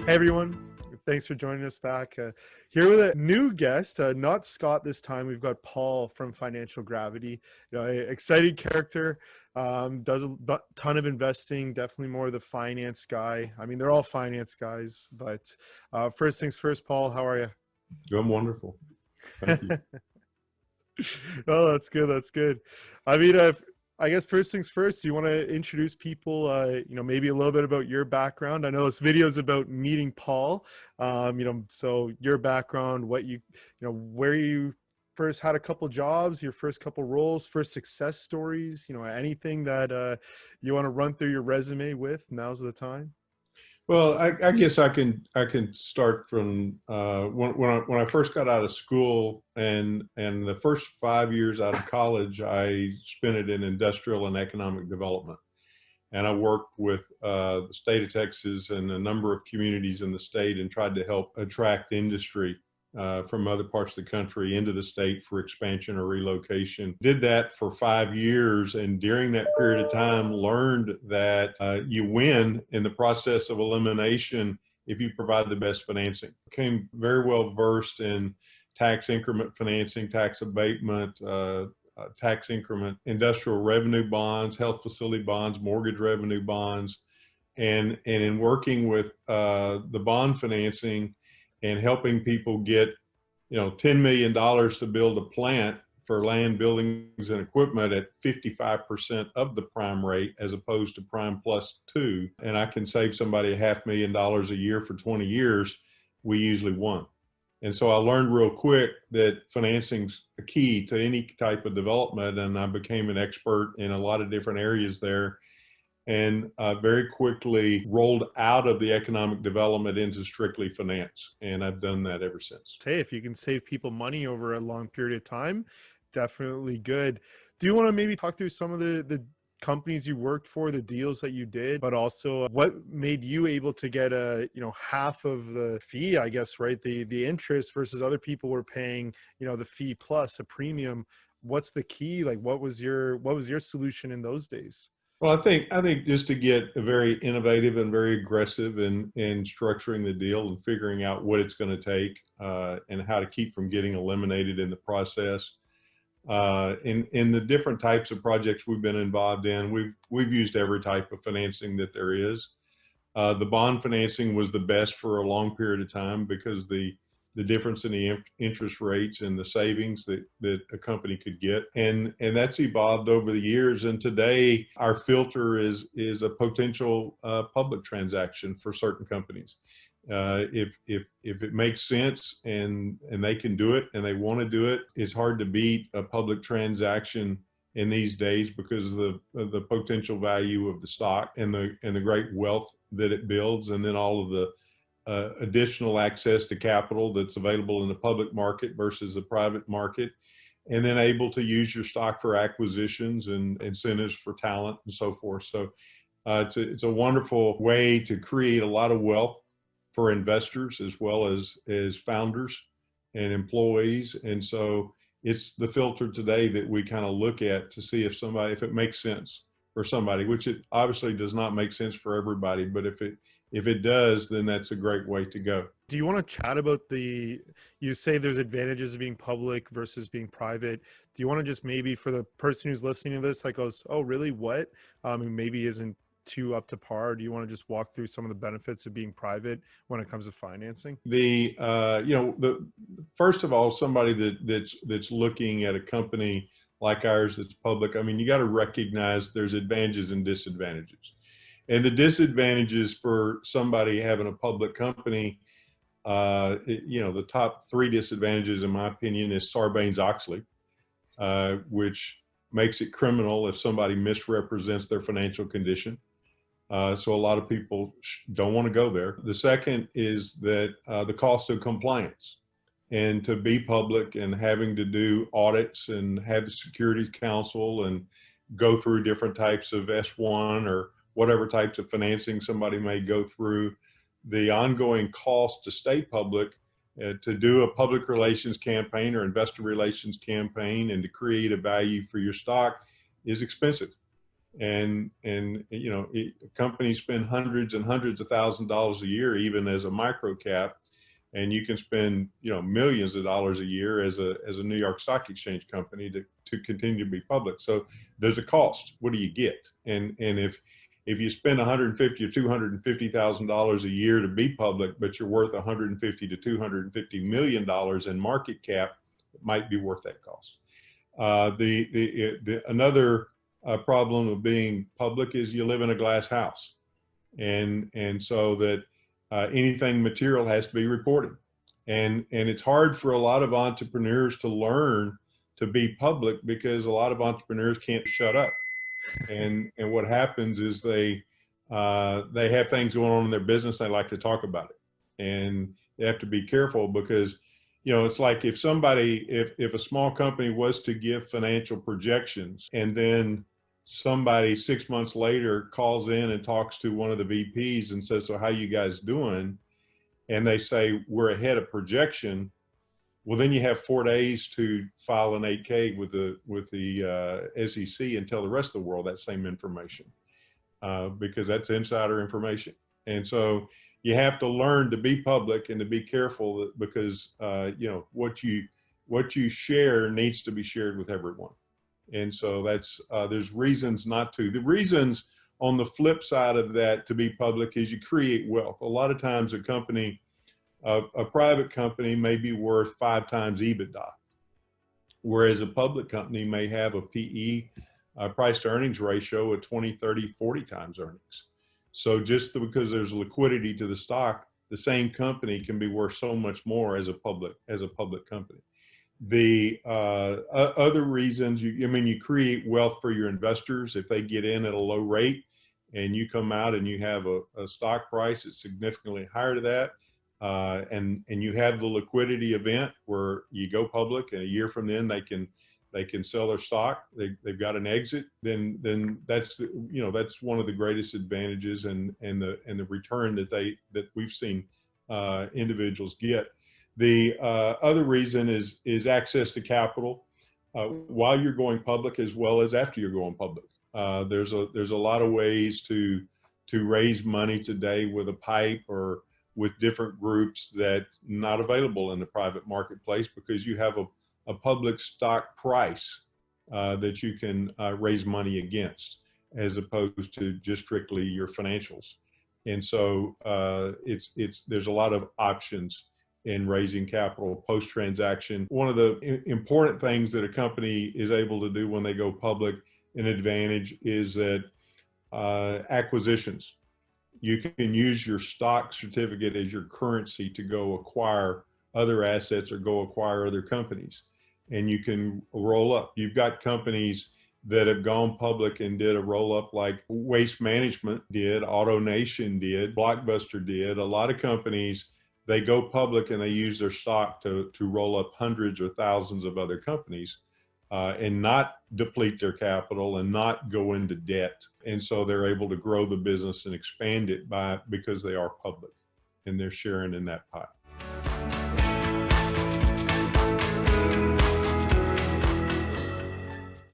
Hey everyone, thanks for joining us back. Here with a new guest, not Scott this time. We've got Paul from Financial Gravity. Exciting character, does a ton of investing, definitely more the finance guy. I mean, they're all finance guys, but first things first, Paul, how are you? I'm wonderful. Thank you. Oh, that's good. That's good. I mean, I guess first things first, you want to introduce people, maybe a little bit about your background. I know this video is about meeting Paul, so your background, where you first had a couple jobs, your first couple roles, first success stories, anything that you want to run through your resume with, now's the time. Well, I guess I can start from when I first got out of school, and the first 5 years out of college, I spent it in industrial and economic development, and I worked with the state of Texas and a number of communities in the state, and tried to help attract industry from other parts of the country into the state for expansion or relocation. Did that for 5 years, and during that period of time learned that you win in the process of elimination if you provide the best financing. Became very well versed in tax increment financing, tax abatement, tax increment, industrial revenue bonds, health facility bonds, mortgage revenue bonds, and in working with the bond financing and helping people get, $10 million to build a plant for land, buildings, and equipment at 55% of the prime rate as opposed to prime plus 2, and I can save somebody $500,000 a year for 20 years, we usually won. And so I learned real quick that financing's a key to any type of development, and I became an expert in a lot of different areas there, and very quickly rolled out of the economic development into strictly finance. And I've done that ever since. Hey, if you can save people money over a long period of time, definitely good. Do you want to maybe talk through some of the companies you worked for, the deals that you did, but also what made you able to get half of the fee, I guess, right? The interest versus other people were paying, the fee plus a premium. What's the key? Like, what was your solution in those days? Well, I think just to get very innovative and very aggressive in structuring the deal and figuring out what it's going to take and how to keep from getting eliminated in the process. In the different types of projects we've been involved in, we've used every type of financing that there is. The bond financing was the best for a long period of time because the difference in the interest rates and the savings that a company could get. And that's evolved over the years. And today our filter is a potential public transaction for certain companies. If it makes sense and they can do it and they want to do it, it's hard to beat a public transaction in these days because of the potential value of the stock and the great wealth that it builds, and then all of the additional access to capital that's available in the public market versus the private market, and then able to use your stock for acquisitions and incentives for talent and so forth. So it's a wonderful way to create a lot of wealth for investors as well as founders and employees. And so it's the filter today that we kind of look at to see if it makes sense for somebody, which it obviously does not make sense for everybody, but if it does, then that's a great way to go. Do you want to chat about you say there's advantages of being public versus being private. Do you want to just maybe for the person who's listening to this, like goes, oh, really? What? And maybe isn't too up to par. Do you want to just walk through some of the benefits of being private when it comes to financing? First of all, somebody that's looking at a company like ours that's public, I mean, you got to recognize there's advantages and disadvantages. And the disadvantages for somebody having a public company, the top 3 disadvantages, in my opinion, is Sarbanes-Oxley, which makes it criminal if somebody misrepresents their financial condition. So a lot of people don't want to go there. The second is that the cost of compliance, and to be public and having to do audits and have the Securities Council and go through different types of S1 or whatever types of financing somebody may go through, the ongoing cost to stay public, to do a public relations campaign or investor relations campaign and to create a value for your stock is expensive. and you know, companies spend hundreds and hundreds of $1,000s a year, even as a micro cap, and you can spend, you know, millions of dollars a year as a New York Stock Exchange company to continue to be public. So there's a cost. What do you get? And if you spend 150 or $250,000 a year to be public, but you're worth 150 to $250 million in market cap, it might be worth that cost. Another problem of being public is you live in a glass house, and so that anything material has to be reported, and it's hard for a lot of entrepreneurs to learn to be public because a lot of entrepreneurs can't shut up, and what happens is they have things going on in their business, they like to talk about it, and they have to be careful because, you know, it's like if a small company was to give financial projections and then somebody 6 months later calls in and talks to one of the VPs and says, so how you guys doing? And they say, we're ahead of projection. Well, then you have 4 days to file an 8K with the SEC and tell the rest of the world that same information, because that's insider information. And so you have to learn to be public and to be careful because you know, what you share needs to be shared with everyone. And so that's there's reasons not to. The reasons on the flip side of that to be public is you create wealth. A lot of times a company, a private company may be worth 5 times EBITDA, whereas a public company may have a PE, price to earnings ratio of 20, 30, 40 times earnings. So just because there's liquidity to the stock, the same company can be worth so much more as a public company. The other reasons, you create wealth for your investors if they get in at a low rate and you come out and you have a stock price that's significantly higher to that, and you have the liquidity event where you go public and a year from then they can sell their stock, they've got an exit, then that's, you know, that's one of the greatest advantages and the return that we've seen individuals get. The other reason is access to capital while you're going public as well as after you're going public. There's a lot of ways to raise money today with a PIPE or with different groups that's not available in the private marketplace because you have a public stock price that you can raise money against, as opposed to just strictly your financials. And so there's a lot of options in raising capital post-transaction. One of the important things that a company is able to do when they go public, an advantage, is that acquisitions. You can use your stock certificate as your currency to go acquire other assets or go acquire other companies. And you can roll up. You've got companies that have gone public and did a roll up like Waste Management did, AutoNation did, Blockbuster did. A lot of companies, they go public and they use their stock to roll up hundreds or thousands of other companies and not deplete their capital and not go into debt. And so they're able to grow the business and expand it because they are public and they're sharing in that pie.